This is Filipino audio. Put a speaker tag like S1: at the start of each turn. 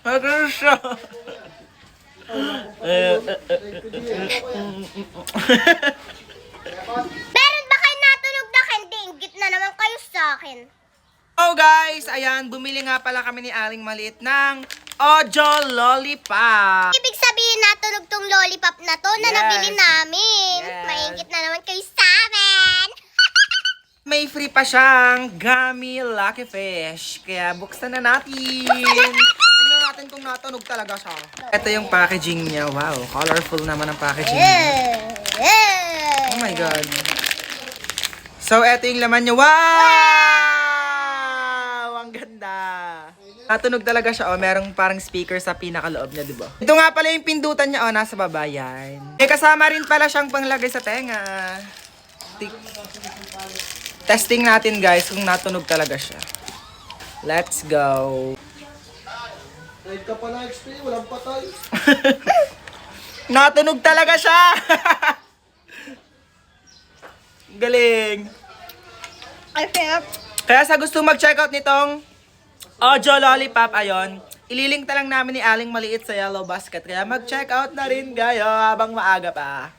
S1: Ano siya?
S2: Meron ba kayo natunog na candy? Inggit na naman kayo sa akin.
S1: Oh guys, ayan, bumili nga pala kami ni Aling Maliit ng Ojo Lollipop.
S2: Ibig sabihin natunog tong lollipop na to na
S1: Yes.
S2: nabili namin.
S1: Yes.
S2: Maingit na naman kayo sa amin.
S1: May free pa siyang Gummy Lucky Fish. Kaya buksan na natin. Tingnan natin kung natunog talaga siya. Ito yung packaging niya. Wow, colorful naman ang packaging niya. Oh my God. So, ito yung laman niya. Wow! Ang ganda. Natunog talaga siya. Oh, merong parang speaker sa pinakaloob niya, di ba? Ito nga pala yung pindutan niya. Oh, nasa baba yan. Eh, kasama rin pala siyang panglagay sa tenga. Testing natin guys kung natunog talaga siya. Let's go.
S3: Kahit ka pala XP, walang patay.
S1: Natunog talaga siya. Galing. Kaya sa gusto mag-check out nitong Ojo Lollipop, ayon, ililink na lang namin ni Aling Maliit sa Yellow Basket. Kaya mag-check out na rin kayo habang maaga pa.